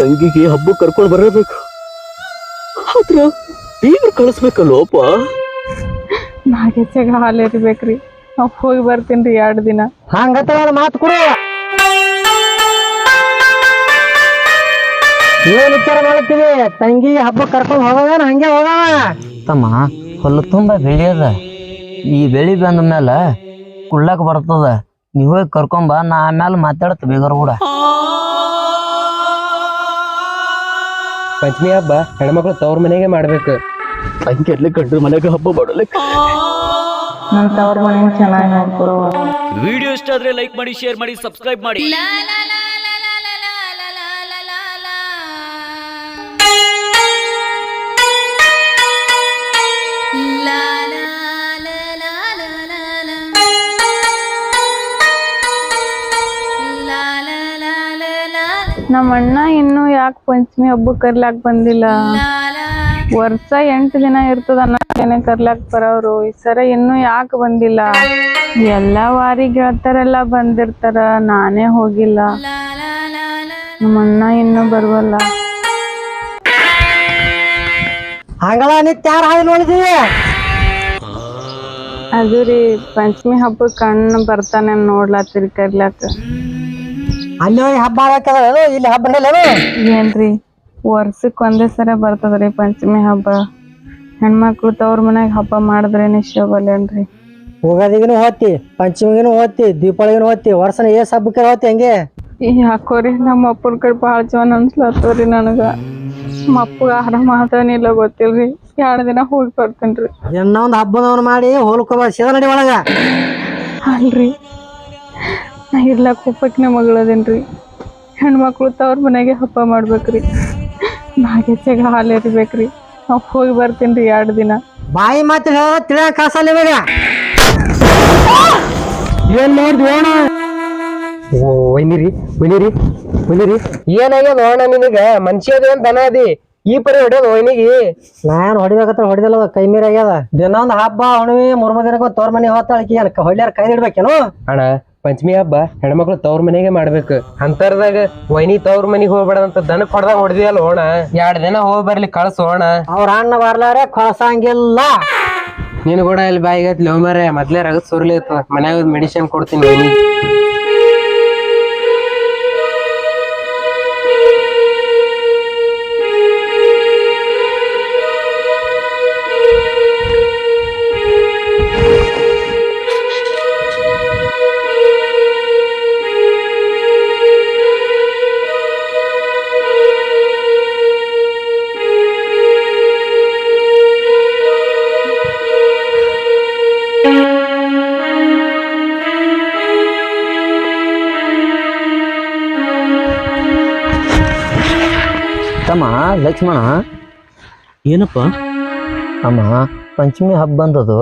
ತಂಗಿಗೆ ಹಬ್ಬ ಕರ್ಕೊಂಡು ಬರಬೇಕು. ಆದ್ರ ಬೀಗರು ಕಳಿಸ್ಬೇಕಲ್ಲೋಪ. ನಾಗೇಚಾಗ ಹಾಲು ಇರ್ಬೇಕ್ರಿ. ನಾವು ಹೋಗಿ ಬರ್ತೀನಿ 2 ದಿನ. ಹಂಗತ್ತ ಮಾತು ಕೊಡು. ಏನ್ ವಿಚಾರ ಮಾಡ್ತೀವಿ? ತಂಗಿ ಹಬ್ಬ ಕರ್ಕೊಂಡು ಹೋಗೋಣ ಹಂಗೆ ಹೋಗೋಣ. ತಮ್ಮ ಹೊಲ ತುಂಬ ಬೆಳಿ ಅದ. ಈ ಬೆಳಿ ಬಂದ ಮೇಲೆ ಕುಳ್ಳಾಕ ಬರ್ತದ. ನೀವು ಹೋಗಿ ಕರ್ಕೊಂಬ, ನಾ ಆಮೇಲೆ ಮಾತಾಡತ್ತ ಬೇಗರು ಕೂಡ. ಪಂಚಮಿ ಹಬ್ಬ ಹೆಣ್ಮಕ್ಳು ತವ್ರ ಮನೆಗೆ ಮಾಡ್ಬೇಕು. ತಂಗಿ ಎಲ್ಲಿ ಗಂಡ್ರ ಮನೆಗೆ ಹಬ್ಬ ಮಾಡಲಿಕ್ಕೆ. ನನ್ನ ತವ್ರ ಮನೆ ಚೆನ್ನಾಗಿ ನೋಡ್ಕೊಡುವ. ವಿಡಿಯೋ ಇಷ್ಟ ಆದ್ರೆ ಲೈಕ್ ಮಾಡಿ, ಶೇರ್ ಮಾಡಿ, ಸಬ್ಸ್ಕ್ರೈಬ್ ಮಾಡಿ. ನಮ್ಮ ಅಣ್ಣ ಇನ್ನೂ ಯಾಕೆ ಪಂಚಮಿ ಹಬ್ಬ ಕರ್ಲಾಕ್ ಬಂದಿಲ್ಲ? ವರ್ಷ 8 ದಿನ ಇರ್ತದ ಅನ್ನೋದೇನೆ ಕರ್ಲಾಕ್ ಬರೋರು. ಈ ಸರ ಇನ್ನೂ ಯಾಕೆ ಬಂದಿಲ್ಲ? ಎಲ್ಲ ವಾರಿ ಗೆಳತರೆಲ್ಲ ಬಂದಿರ್ತಾರ, ನಾನೇ ಹೋಗಿಲ್ಲ. ನಮ್ಮ ಅಣ್ಣ ಇನ್ನೂ ಬರ್ವಲ್ಲ. ಹಂಗಲ್ಲ ನಿತ್ಯ ಯಾರು ಹಾಗೆ ನೋಡಿದೀವಿ. ಅದು ರೀ ಪಂಚಮಿ ಹಬ್ಬ ಕಣ್ಣು ಬರ್ತಾನೆ ನೋಡ್ಲಾತಿರಿ ಕರ್ಲಾಕ. ಅಲ್ಲಿ ಹೋಗಿ ಹಬ್ಬ ಆಗತ್ತದ, ಇಲ್ಲಿ ಹಬ್ಬ ಏನ್ರಿ ವರ್ಷಕ್ಕೆ ಒಂದೇ ಸರ ಬರ್ತದ್ರಿ ಪಂಚಮಿ ಹಬ್ಬ. ಹೆಣ್ಮಕ್ಳು ತವ್ರ ಮನ್ಯಾಗ ಹಬ್ಬ ಮಾಡಿದ್ರೇನೆ ಶೋಭಲ್ಲೇನ್ರಿ? ಹೋಗೋದಿಗೂ ಹೋಗ್ತಿ, ಪಂಚಮಿಗೂ ಹೋಗ್ತಿ, ದೀಪಾವಳಿಗೂ ಹೋಗ್ತಿ, ವರ್ಷನ ಏಸ್ ಹಬ್ಬಕ್ಕೆ ಹೋಗ್ತಿ ಹಂಗೆ. ಯಾಕೋರಿ ನಮ್ಮ ಅಪ್ಪನ ಕಡೆ ಭಾಳ ಜೀವನ ಅನ್ಸ್ಲತ್ತವ್ರಿ ನನಗ. ನಮ್ಮ ಅಪ್ಪಗ ಆರಾಮ ಆತನಿಲ್ಲ ಗೊತ್ತಿಲ್ರಿ. 2 ದಿನ ಹೋಗಿ ಬರ್ತೇನ್ರಿ. ಇನ್ನೊಂದು ಹಬ್ಬದವನ್ನ ಮಾಡಿ ಹೋಲ್ಕೋಬ ಸೇದ ನಡಿ ಒಳಗ. ಅಲ್ರಿ ನಾ ಇರ್ಲಾಕ ಒಬ್ಬಕ್ಕಿನ ಮಗಳದೇನ್ರಿ. ಹೆಣ್ಮಕ್ಳು ತವ್ರ ಮನೆಗೆ ಹಬ್ಬ ಮಾಡ್ಬೇಕ್ರಿ. ನಾಗೇಚಾಗ ಹಾಲು ಇರ್ಬೇಕ್ರಿ. ನಾವು ಹೋಗಿ ಬರ್ತೀನಿ 2 ದಿನ. ಬಾಯಿ ಮಾತು ತಿಳಿಯ ಕಾಸಲ್ಲ ಇವಾಗ. ಏನ್ ಮಾಡ್ದಿ ಓಣ? ಒಯ್ನಿರಿ ಏನಾಗ್ಯದ ಓಣ ನಿನಗ? ಮನುಷ್ಯದ ಏನ್ ದನ ಅದಿ ಈ ಪರಿ ಹೊಡ್ಯೋದು ಒಯ್ನಿಗಿ? ನಾನ್ ಹೊಡಿಬೇಕತ್ರ ಹೊಡಿದಲ್ಲ, ಕೈ ಮೀರ್ ಆಗ್ಯದ. ದಿನ ಒಂದ್ ಹಬ್ಬ ಹುಣ್ಣಿಮೆ 3 ದಿನಕ್ಕ ತೋರ್ ಮನೆ ಹೋಗ್ತಾಳಕಿ ಹೊಡ್ಯಾರ ಕೈ ಇಡ್ಬೇಕೇನು? ಅಣ್ಣ ಪಂಚಮಿ ಹಬ್ಬ ಹೆಣ್ಮಕ್ಳು ತವ್ರ ಮನೆಗೆ ಮಾಡ್ಬೇಕು. ಅಂತರ್ದಾಗ ವೈನಿ ತವ್ರ ಮನಿಗೆ ಹೋಗ್ಬೇಡಂತ ದನಕ್ ಹೊಡ್ದಾಗ ಹೊಡೆದಿಯಲ್ಲ ಓಣ. 2 ದಿನ ಹೋಗಿ ಬರ್ಲಿ ಕಳ್ಸೋಣ. ಅವ್ರ ಅಣ್ಣ ಬರ್ಲಾರೆ ಕಳ್ಸಂಗಿಲ್ಲ. ನೀನು ಕೂಡ ಇಲ್ಲಿ ಬಾಯಿಗತ್ ಲವ್ ಮಾರೆ ಮೊದ್ಲೇ ರಗತ್ ಸುರ್ಲಿ ಮನ್ಯಾಗ ಮೆಡಿಸಿನ್ ಕೊಡ್ತೀನಿ ವೈನಿ. ತಮ್ಮ ಲಕ್ಷ್ಮಣ, ಏನಪ್ಪ? ಅಮ್ಮ ಪಂಚಮಿ ಹಬ್ಬ ಬಂದದು,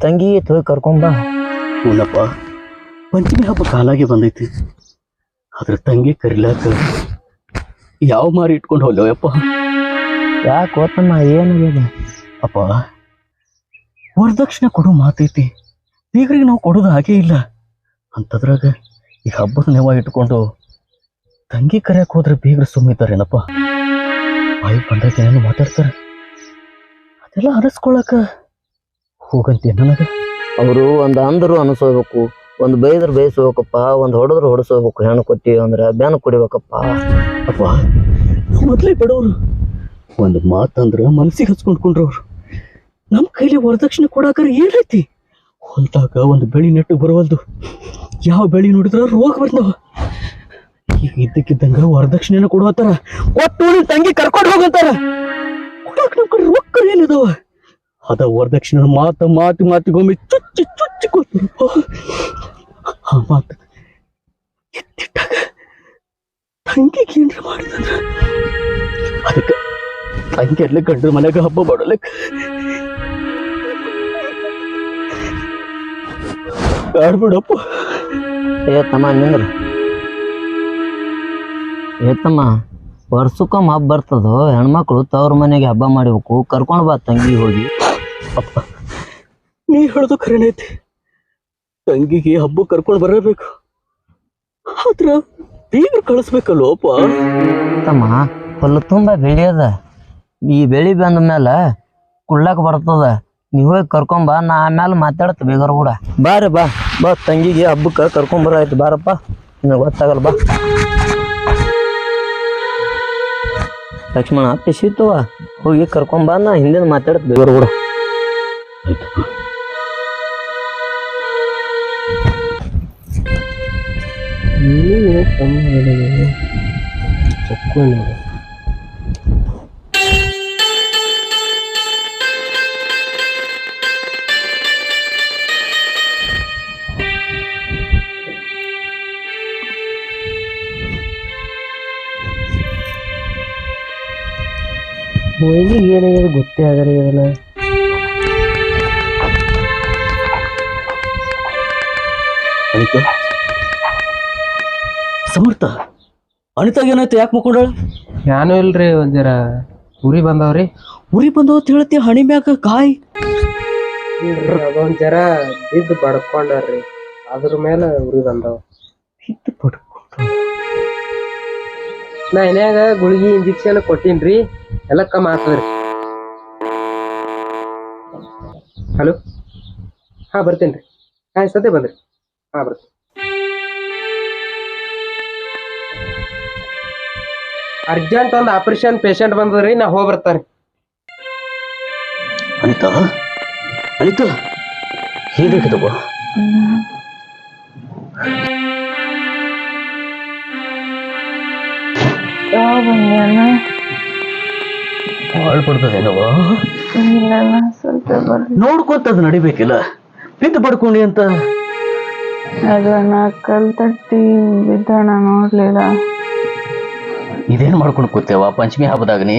ತಂಗಿ ಹೋಗಿ ಕರ್ಕೊಂಬ. ಹೂನಪ್ಪ, ಪಂಚಮಿ ಹಬ್ಬ ಕಾಲಾಗೆ ಬಂದೈತಿ. ಆದ್ರೆ ತಂಗಿ ಕರಿಲಾಕ ಯಾವ ಮಾರಿ ಇಟ್ಕೊಂಡು ಹೋಗ್ಲವಪ್ಪ? ಯಾಕೆ ಓತಮ್ಮ, ಏನಾಗ್ಯದ? ಅಪ್ಪ, ವರದಕ್ಷಿಣೆ ಕೊಡೋ ಮಾತೈತಿ, ಬೀಗರಿಗೆ ನಾವು ಕೊಡೋದು ಹಾಗೇ ಇಲ್ಲ. ಅಂತದ್ರಾಗ ಈ ಹಬ್ಬದ ನೆವ ಇಟ್ಕೊಂಡು ತಂಗಿ ಕರೆಯಕ್ಕೆ ಹೋದ್ರೆ ಬೀಗರು ಸುಮ್ಮಿದ್ದಾರೇನಪ್ಪ? ಬಾಯಿ ಬಂದಾಗ ಏನೇನು ಮಾತಾಡ್ತಾರ, ಅದೆಲ್ಲ ಅನಿಸ್ಕೊಳಕ ಹೋಗಂತೀಯ ನನಗೆ? ಅವರು ಒಂದು ಅಂದರು ಅನಿಸೋಬೇಕು, ಒಂದು ಬೈದ್ರೆ ಬೈಸ್ಬೇಕಪ್ಪ, ಒಂದು ಹೊಡೆದ್ರೆ ಹೊಡಿಸ್ಬೇಕು. ಹೆಣ್ಣು ಕೊಟ್ಟಿವಿ ಅಂದ್ರೆ ಬ್ಯಾನ್ ಕುಡಿಬೇಕಪ್ಪ. ಅಪ್ಪ, ಮೊದಲೇ ಬಿಡೋರು ಒಂದು ಮಾತಂದ್ರೆ ಮನಸ್ಸಿಗೆ ಹಚ್ಕೊಂಡ್ಕೊಂಡ್ರವ್ರು. ನಮ್ಮ ಕೈಲಿ ವರದಕ್ಷಿಣೆ ಕೊಡಾಕರ ಏನೈತಿ? ಹೊಲ್ದಾಗ ಒಂದು ಬೆಳಿ ನೆಟ್ಟು ಬರವಲ್ದು, ಯಾವ ಬೆಳಿ ನೋಡಿದ್ರ ರೋಗ ಬರ್ತಾವ. ಈಗ ಇದ್ದಕ್ಕಿದ್ದಂಗ ವರದಕ್ಷಿಣೆನ ಕೊಡುವತ್ತಾರ, ಕೊಟ್ಟು ತಂಗಿ ಕರ್ಕೊಂಡು ಹೋಗಂತಾರ. ಕೊಡಾಕ ನಮ್ಮ ಕಡೆ ರೊಕ್ಕ ಏನಿದಾವ? ಅದ ವರದಕ್ಷಿಣೆ ಮಾತಿಗೊಮ್ಮೆ ಚುಚ್ಚಿ ಕೊಡ್ತಾರಪ್ಪ. ಆ ಮಾತು ಎತ್ತಿಟ್ಟಾಗ ತಂಗಿಗೆ ಏನ್ರ ಮಾಡಿದಂದ್ರ ಅದಕ್ಕೆ ತಂಗಿ ಎಲ್ಲ ಗಂಡ್ರ ಮನೆಗೆ ಹಬ್ಬ ಮಾಡಲಿಕ್ಕೆ ಆಡ್ಬಿಡಪ್ಪ. ತಮ್ಮ ನಿಂದ್ರ ತಮ್ಮ, ವರ್ಷಕ್ಕೊಮ್ಮೆ ಹಬ್ಬ ಬರ್ತದೋ, ಹೆಣ್ಮಕ್ಳು ತವ್ರ ಮನೆಗೆ ಹಬ್ಬ ಮಾಡಬೇಕು. ಕರ್ಕೊಂಡು ಬಾ ತಂಗಿ ಹೋಗಿ. ಅಪ್ಪ, ನೀ ಹೇಳೋದು ಖರೇನೈತಿ. ತಂಗಿಗೆ ಹಬ್ಬ ಕರ್ಕೊಂಡು ಬರಬೇಕು. ಆದ್ರ ಬೀಗ್ರು ಕಳಿಸ್ಬೇಕಲ್ಲೋಪ. ತಮ್ಮ ಹೊಲ ತುಂಬ ಬೆಳಿ ಅದ. ಈ ಬೆಳಿ ಬಂದ ಮೇಲೆ ಕುಳ್ಳಾಕ ಬರ್ತದ. ನೀವು ಹೋಗಿ ಕರ್ಕೊಂಬ, ನಾ ಆಮೇಲೆ ಮಾತಾಡ್ತ ಬೇಗರು ಕೂಡ. ಬಾರಿ ಬಾ ಬಾ, ತಂಗಿಗೆ ಹಬ್ಬಕ್ಕೆ ಕರ್ಕೊಂಬರಾಯ್ತು. ಬಾರಪ್ಪ, ನಿನಗೆ ಗೊತ್ತಾಗಲ್ಲ ಬಾ. ಲಕ್ಷ್ಮಣ ಪಿಸಿತ್ತವ, ಹೋಗಿ ಕರ್ಕೊಂಬ, ನಾ ಹಿಂದಿನ ಮಾತಾಡ್ತ ಬೇಗರು ಕೂಡ. ಮೊಯ್ಲಿಗೆ ಏನಾಗ್ಯದ ಗೊತ್ತೇ ಆಗಲ್ಲ ಇದನ್ನ. ಅನಿತಾ, ಸಮರ್ಥ, ಅನಿತಾಗ ಏನಾಯ್ತು? ಯಾಕೆ ಮುಕ್ಕೊಂಡಾಳ? ಯಾನು ಇಲ್ರಿ, ಒಂದ್ ಜರ ಉರಿ ಬಂದವ್ರಿ. ಉರಿ ಬಂದವ ಅಂತ ಹೇಳ್ತಿ, ಹಣಿ ಮ್ಯಾಗ ಕಾಯಿ. ಅದೊಂದ್ ಜರ ಬಿದ್ದು ಬಡ್ಕೊಂಡ್ರಿ, ಅದ್ರ ಮೇಲೆ ಉರಿ ಬಂದವ. ನಾ ಏನ್ಯಾಗ ಗುಳಿಗಿ ಇಂಜೆಕ್ಷನ್ ಕೊಟ್ಟಿನ್ರಿ, ಎಲ್ಲ ಕಮ್ಮಿ ಆಗ್ತದ್ರಿ. ಹಲೋ, ಹಾ ಬರ್ತೇನ್ರಿ. ಸದ್ಯ ಬಂದ್ರಿ. ಹಾ ಬರ್ತೀನಿ. ಅರ್ಜೆಂಟ್ ಒಂದು ಆಪರೇಷನ್ ಪೇಷಂಟ್ ಬಂದ್ರಿ, ನಾ ಹೋಗಿ ಬರ್ತಾರೆ. ಅನಿತಾ, ಅನಿತಾ, ಏನಾಗಿದವ? ಮಾಡ್ಬಾರ್ದೇನವ? ಸ್ವಲ್ಪ ಬರ್ರಿ. ನೋಡ್ಕೊಂತದ್ ನಡಿಬೇಕಿಲ್ಲ, ಬಿದ್ದು ಪಡ್ಕೊಂಡಿ ಅಂತ. ಅದು ಅಣ್ಣ ಕಲ್ ತಟ್ಟಿ ಬಿದ್ದಣ, ನೋಡ್ಲಿಲ್ಲ. ಇದೇನ್ ಮಾಡ್ಕೊಂಡು ಕೂತೇವ? ಪಂಚಮಿ ಹಬ್ಬದಾಗನಿ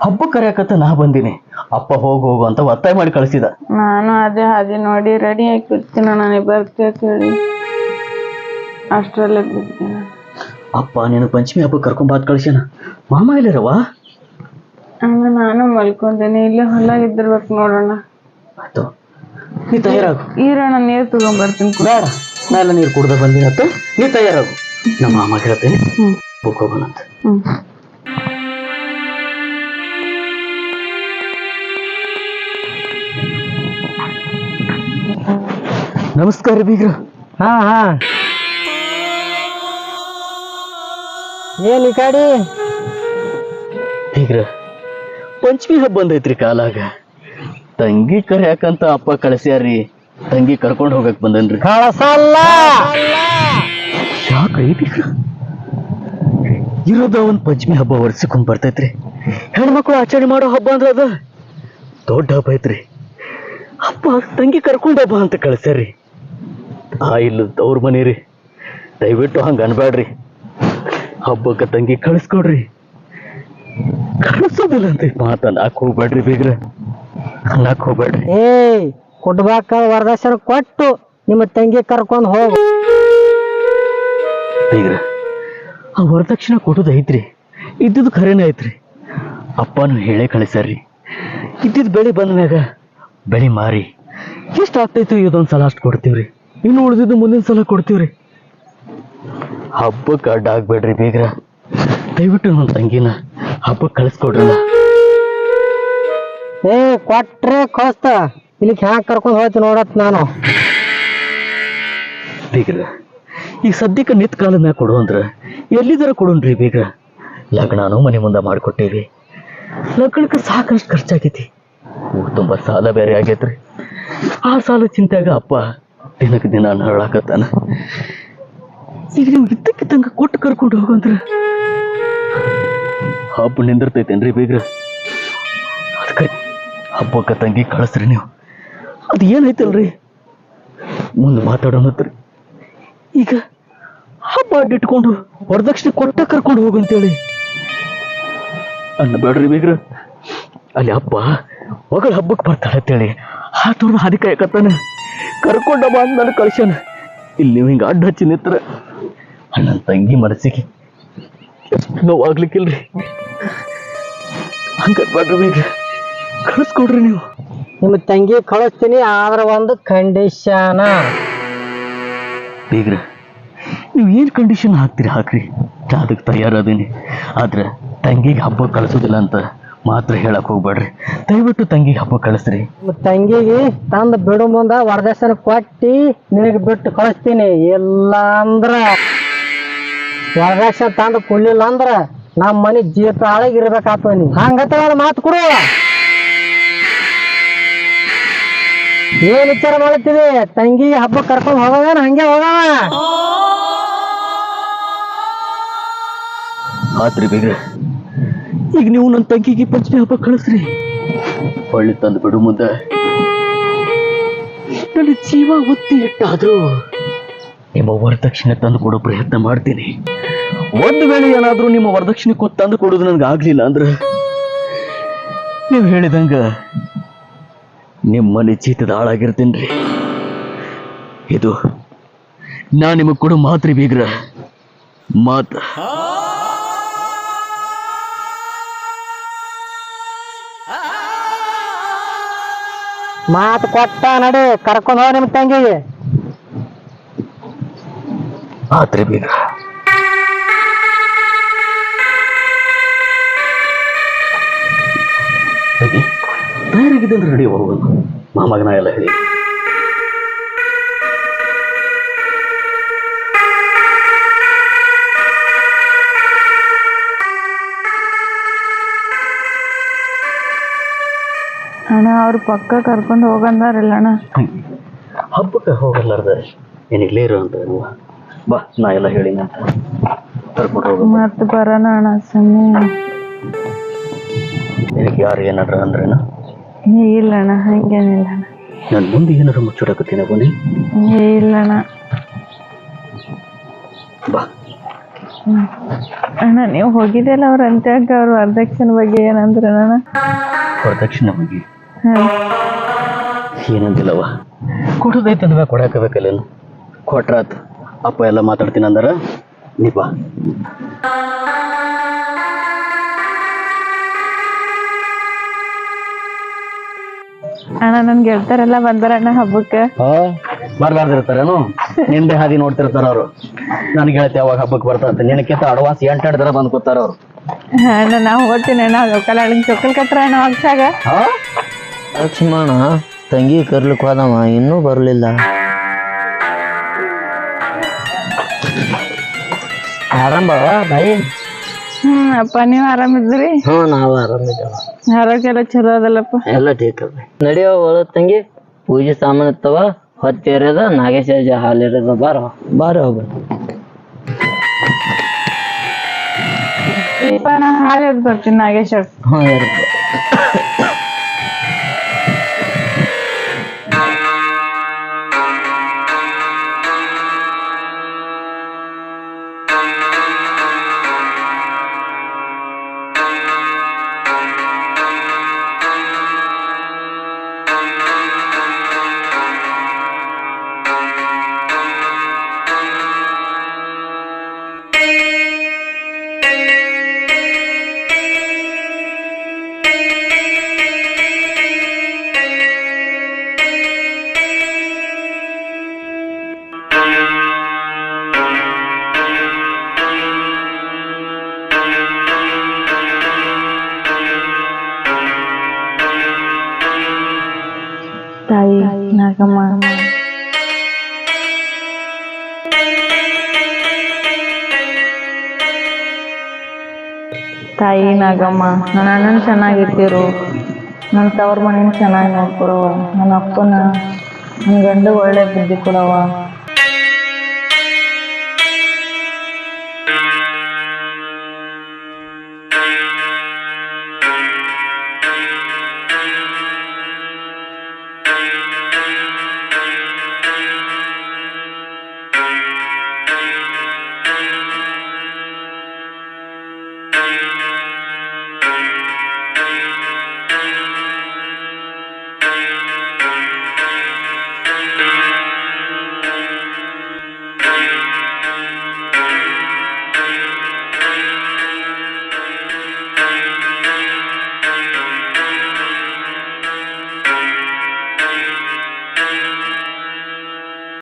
ಹಬ್ಬ ಕರೆಯಕತ್ತ ನಾ ಬಂದಿನಿ. ಅಪ್ಪ ಹೋಗು ಹೋಗು ಅಂತ ಒತ್ತಾಯ ಮಾಡಿ ಕಳಿಸಿದ. ನಾನು ಅದೇ ಹಾದಿ ನೋಡಿ ರೆಡಿ ಆಗಿ ಬಿಡ್ತೀನ, ನನಗೆ ಬರ್ತೇತ ಹೇಳಿ ಅಷ್ಟ್ರಲ್ಲೇ ಬಿಡ್ತೀನಿ. ಅಪ್ಪ ನೀನು ಪಂಚಮಿ ಹಬ್ಬ ಕರ್ಕೊಂಬಾದ್ ಕಳ್ಸ್ಯಾನ. ಮಾಮ ಇಲ್ಲರವ? ಹಂಗ ನಾನು ಮಲ್ಕೊಂತೀನಿ, ಇಲ್ಲೇ ಹೊಲ ಇದ್ದಿರ್ಬೇಕು ನೋಡೋಣ. ಆಯ್ತು, ನೀ ತಯಾರಾಗು. ಈರಣ್ಣ ನೀರು ತಗೊಂಡ್ಬರ್ತೀನಿ. ಬೇಡ, ನಾ ಎಲ್ಲ ನೀರು ಕುಡ್ದ ಬಂದಿನತ್ತ. ನೀ ತಯಾರಾಗು, ನಮ್ಮ ಮಾಮ ಹೇಳ್ತೇನೆ. ಬುಕ್ ಹೋಗೋಣಂತ. ನಮಸ್ಕಾರ ಬೀಗ್ರ. ಹಾ ಹಾ, ಏನ್ ಈ ಕಡೆ? ಬೀಗ್ರ, ಪಂಚಮಿ ಹಬ್ಬ ಬಂದೈತ್ರಿ ಕಾಲಾಗ. ತಂಗಿ ಕರ್ಯಾಕಂತ ಅಪ್ಪ ಕಳಿಸ್ಯಾರ್ರಿ. ತಂಗಿ ಕರ್ಕೊಂಡು ಹೋಗಕ್ ಬಂದನ್ರಿ. ಕಳಸಲ್ಲ. ಯಾಕ್ರಿ ಬೀಗ್ರ? ಇರೋದ ಒಂದ್ ಪಂಚಮಿ ಹಬ್ಬ ವರ್ಷಕ್ಕೊಂಡ್ ಬರ್ತೈತ್ರಿ. ಹೆಣ್ಮಕ್ಳು ಆಚರಣೆ ಮಾಡೋ ಹಬ್ಬ ಅಂದ್ರ ಅದ ದೊಡ್ಡ ಹಬ್ಬ ಐತ್ರಿ. ಅಪ್ಪ ತಂಗಿ ಕರ್ಕೊಂಡ್ ಹಬ್ಬ ಅಂತ ಕಳ್ಸ್ಯಾರ್ರಿ. ಇಲ್ಲ ಅವ್ರ ಮನೆ ರೀ, ದಯವಿಟ್ಟು ಹಂಗ ಅನ್ಬ್ಯಾಡ್ರಿ. ಹಬ್ಬಕ್ಕ ತಂಗಿ ಕಳಿಸ್ಕೊಡ್ರಿ. ಕಳಿಸೋದಿಲ್ಲ ಅಂತ ಮಾತನ್ನಾಕ್ ಹೋಗ್ಬೇಡ್ರಿ ಬೀಗ್ರ, ಅನ್ನಕ್ ಹೋಗ್ಬೇಡ್ರಿ. ಕೊಡ್ಬೇಕ ವರದಕ್ಷಿಣೆ ಕೊಟ್ಟು ನಿಮ್ಮ ತಂಗಿ ಕರ್ಕೊಂಡ್ ಹೋಗು. ಬೀಗ್ರ, ಆ ವರದಕ್ಷಿಣೆ ಕೊಡೋದು ಐತ್ರಿ, ಇದ್ದಿದ್ದು ಖರೇನೆ ಐತ್ರಿ. ಅಪ್ಪನು ಹೇಳೇ ಕಳಿಸ್ಯಾರ್ರಿ. ಇದ್ದಿದ್ ಬೆಳೆ ಬಂದ ಮ್ಯಾಗ ಬೆಳೆ ಮಾರಿ ಎಷ್ಟು ಆಗ್ತೈತಿ ಇದೊಂದ್ಸಲ ಅಷ್ಟು ಕೊಡ್ತೀವ್ರಿ, ಇನ್ನು ಉಳಿದಿದ್ದು ಮುಂದಿನ ಸಲ ಕೊಡ್ತೀವ್ರಿ. ಹಬ್ಬಕ್ಕೆ ಅಡ್ಡ ಆಗ್ಬೇಡ್ರಿ ಬೀಗ್ರ, ದಯವಿಟ್ಟು ನನ್ನ ತಂಗಿನ ಹಬ್ಬಕ್ಕೆ ಕಳಿಸ್ಕೊಡ್ರಲ್ಲ. ಕೊಟ್ರೆ ಕಳಿಸ್ತ, ಇಲ್ಲಿ ಹ್ಯಾಂಗ ಕರ್ಕೊಂಡ್ ಹೋಯ್ತು ನೋಡತ್ ನಾನು. ಬೀಗ್ರ, ಈಗ ಸದ್ಯಕ್ಕೆ ನಿತ್ ಕಾಲದ ಮ್ಯಾಗ ಕೊಡು ಅಂದ್ರ ಎಲ್ಲಿದಾರ ಕೊಡೋಣ್ರಿ ಬೀಗ್ರ. ಲಗ್ನಾನು ಮನೆ ಮುಂದೆ ಮಾಡಿಕೊಟ್ಟೇವಿ. ಲಗ್ನಕ್ಕೆ ಸಾಕಷ್ಟು ಖರ್ಚಾಗೈತಿ. ಊರ್ ತುಂಬ ಸಾಲ ಬೇರೆ ಆಗೈತ್ರಿ. ಆ ಸಾಲ ಚಿಂತೆಯಾಗ ಅಪ್ಪ ದಿನಕ್ಕೆ ದಿನ ನರಳಾಕತ್ತಾನ. ಈಗ ನೀವು ಇದ್ದಕ್ಕಿದ್ದಂಗ ಕೊಟ್ಟು ಕರ್ಕೊಂಡು ಹೋಗಂದ್ರ ಹಬ್ಬ ನಿಂದಿರ್ತೈತೇನ್ರಿ ಬೀಗ್ರ? ಅದಕ್ಕೆ ಹಬ್ಬಕ್ಕ ತಂಗಿ ಕಳಿಸ್ರಿ ನೀವು. ಅದು ಏನೈತಲ್ರಿ ಮುಂದೆ ಮಾತಾಡೋಣತ್ರಿ. ಈಗ ಹಬ್ಬ ಅಡ್ಡಿಟ್ಕೊಂಡು ವರದಕ್ಷಿಣೆ ಕೊಟ್ಟ ಕರ್ಕೊಂಡು ಹೋಗಂತೇಳಿ ಅನ್ನಬೇಡ್ರಿ ಬೀಗ್ರ. ಅಲ್ಲಿ ಅಪ್ಪ ಮಗಳ ಹಬ್ಬಕ್ಕೆ ಬರ್ತಾಳೆ ಅಂತೇಳಿ ಹಾತುರ್ದ ಹಾದಿ ಕಾಯಕತ್ತಾನ. ಕರ್ಕೊಂಡ ಬಂದ್ ನನ್ನ ಕಳ್ಸ್ಯಾನ. ಇಲ್ಲಿ ನೀವು ಹಿಂಗ ಅಡ್ಡ ಹಚ್ಚಿ ನಿತ್ರ ನನ್ನ ತಂಗಿ ಮನಸ್ಸಿಗೆ ನೋವಾಗ್ಲಿಕ್ಕಿಲ್ರಿ. ಹಂಗನ್ಬೇಡ್ರಿ ಬೀಗ್ರ, ಕಳಿಸ್ಕೊಡ್ರಿ ನೀವು. ನಿಮ್ಮ ತಂಗಿ ಕಳಿಸ್ತೀನಿ, ಆದ್ರ ಒಂದು ಕಂಡೀಷನ್. ಬೀಗ್ರ, ನೀವು ಏನು ಕಂಡೀಷನ್ ಹಾಕ್ತೀರಿ ಹಾಕ್ರಿ, ಅದಕ್ಕೆ ತಯಾರದೀನಿ. ಆದ್ರೆ ತಂಗಿಗೆ ಹಬ್ಬ ಕಳಿಸೋದಿಲ್ಲ ಅಂತ ಮಾತ್ರ ಹೇಳಕ್ ಹೋಗ್ಬೇಡ್ರಿ. ದಯವಿಟ್ಟು ತಂಗಿಗೆ ಹಬ್ಬ ಕಳಿಸ್ರಿ. ತಂಗಿಗೆ ತಂದು ಬಿಡು ಮುಂದ ವರದಕ್ಷಿಣೆ ಕೊಟ್ಟಿ ನಿನಗೆ ಬಿಟ್ಟು ಕಳಿಸ್ತೀನಿ. ಇಲ್ಲ ಅಂದ್ರ ವರದಕ್ಷಿಣೆ ತಂದು ಕೊಡ್ಲಿಲ್ಲ ಅಂದ್ರ ನಮ್ಮ ಮನೆ ಜೀತ ಆಳಗಿರ್ಬೇಕಾಗ್ತದ. ನೀ ಹಂಗತ್ತ ಮಾತು ಕೊಡು. ಏನ್ ವಿಚಾರ ಮಾಡ್ತೀವಿ? ತಂಗಿಗೆ ಹಬ್ಬ ಕರ್ಕೊಂಡು ಹೋಗೋಣ, ಹಂಗೆ ಹೋಗೋಣ. ಆತ್ರಿ ಬೇಗ, ಈಗ ನೀವು ನನ್ನ ತಂಗಿಗೆ ಪಂಚಮಿ ಹಬ್ಬ ಕಳಿಸ್ರಿ. ಹೊಳ್ಳಿ ತಂದು ಬಿಡು ಮುಂದೆ ನನ್ನ ಜೀವ ಒತ್ತಿ ಇಟ್ಟಾದ್ರೂ ನಿಮ್ಮ ವರದಕ್ಷಿಣೆ ತಂದು ಕೊಡೋ ಪ್ರಯತ್ನ ಮಾಡ್ತೀನಿ. ಒಂದು ವೇಳೆ ಏನಾದ್ರೂ ನಿಮ್ಮ ವರದಕ್ಷಿಣೆ ತಂದು ಕೊಡೋದು ನನ್ಗೆ ಆಗ್ಲಿಲ್ಲ ಅಂದ್ರೆ ನೀವು ಹೇಳಿದಂಗ ನಿಮ್ಮ ಮನೆ ಜೀತದ ಹಾಳಾಗಿರ್ತೀನಿ. ಇದು ನಾ ನಿಮಗೆ ಕೊಡು ಮಾತ್ರಿ ಬೀಗ್ರ ಮಾತು. ಮಾತು ಕೊಟ್ಟ ನಡಿ, ಕರ್ಕೊಂಡು ಹೋಗ ನಿಮ್ ತಂಗಿಗೆ. ಆತ್ರಿ ಬೀಗ್ರ. ತಯಾರಾಗಿದ್ದಂದ್ರೆ ರೆಡಿ ಹೋಗೋದು. ಮಾಮಗನ ಎಲ್ಲ ಹೇಳಿ ಅಣ್ಣ ಅವ್ರ ಪಕ್ಕ ಕರ್ಕೊಂಡು ಹೋಗಂದಾರಲ್ಲ ಅಣ್ಣ. ಹಬ್ಬಕ್ಕೆ ಹೋಗಲ್ಲಾರ್ದ ಏನಿಗ್ಲೇ ಇರೋ ಅಂತ ಬಾ, ನಾ ಎಲ್ಲ ಹೇಳಿ ಅಂತ ಕರ್ಕೊಂಡು ಹೋಗ. ಮತ್ತೆ ಬರೋಣ ಅಣ್ಣ ಸುಮ್ಮನೆ. ನಿನಗೆ ಯಾರು ಏನಾರ ಅಂದ್ರೇನ? ಇಲ್ಲ ಅಣ್ಣ, ಹಂಗೇನಿಲ್ಲ ಅಣ್ಣ. ನಾನು ಮುಂದೆ ಏನಾರ ಮುಚ್ಚಡಕತ್ತೀನಿ ಬನ್ನಿ. ಇಲ್ಲ ಅಣ್ಣ. ಬಾ ಅಣ್ಣ ನೀವು ಹೋಗಿದ್ದೆಲ್ಲ ಅವ್ರ ಅಂತ್ಯಾಗ ಅವ್ರ ವರದಕ್ಷಿಣೆ ಬಗ್ಗೆ ಏನಂದ್ರೆ ಅಣ್ಣ? ವರದಕ್ಷಿಣೆ ಬಗ್ಗೆ ಏನಂತಿಲ್ಲವ, ಕೊಡೋದೈತೆ ಅಂದ್ರೆ ಕೊಡಾಕಬೇಕಲ್ಲ. ಕೊಟ್ರಾತ್ ಅಪ್ಪ ಎಲ್ಲ ಮಾತಾಡ್ತೀನಿ ಅಂದಾರ. ನೀ ಬಾ. ಅಣ್ಣ ನನ್ ಗೆಳತರೆಲ್ಲ ಬಂದಾರಣ್ಣ ಹಬ್ಬಕ್ಕೆ. ಬರ್ಲಾರ್ದಿರ್ತಾರೇನು? ನಿಂದೆ ಹಾದಿ ನೋಡ್ತಿರ್ತಾರ ಅವ್ರು. ನನ್ಗೆ ಹೇಳ್ತಿ ಯಾವಾಗ ಹಬ್ಬಕ್ಕೆ ಬರ್ತಾರಂತ. ನಿನಕ್ಕಿಂತ ಅಡ್ವಾನ್ಸ್ 8 ದಿನ ಬಂದು ಕೂತಾರ ಅವ್ರು. ಅಣ್ಣ ನಾವು ಹೋಗ್ತೀನಿ ಅಣ್ಣ. ಚೊಕ್ಕಲ್ ಕಟ್ರ ಅಣ್ಣ ವರ್ಷಾಗ. ಲಕ್ಷ್ಮಣ ತಂಗಿ ಕರ್ಲಿಕ್ಕೆ ಹೋದವ, ಇನ್ನೂ ಬರ್ಲಿಲ್ಲ. ಆರಾಮ ಬಾಯಿ. ಅಪ್ಪ ನೀವು ಆರಾಮಿದ್ರಿ? ನಾವು ಆರಾಮಿದ್ದೇವ. ಆರೋಗ್ಯ ಎಲ್ಲ ಚಲೋ ಅದಲ್ಲಪ್ಪ? ಎಲ್ಲ ಟೀಕ್ ಅದ. ನಡಿಯೋ ಒಳ ತಂಗಿ, ಪೂಜೆ ಸಾಮಾನು ಇರ್ತವ, ಹೊತ್ತಿ ಇರೋದ, ನಾಗೇಶ ಹಾಲು ಇರೋದ. ಬಾರ ಹೋಗ. ನಾ ಹಾಲು ಎದ್ದು ಬರ್ತೀನಿ ನಾಗೇಶ್. ಇರುತ್ತೆ. ತಾಯಿ ನಾಗಮ್ಮ, ತಾಯಿ ನಾಗಮ್ಮ, ನನ್ನ ಅಣ್ಣನ ಚೆನ್ನಾಗಿಟ್ಟಿರು, ನನ್ನ ತವ್ರ ಮನೇನ ಚೆನ್ನಾಗಿ ನೋಡ್ಕೊಡವ, ನನ್ನ ಅಪ್ಪನ ನನ್ನ ಗಂಡ ಒಳ್ಳೆ ಬುದ್ಧಿ ಕೊಡವ.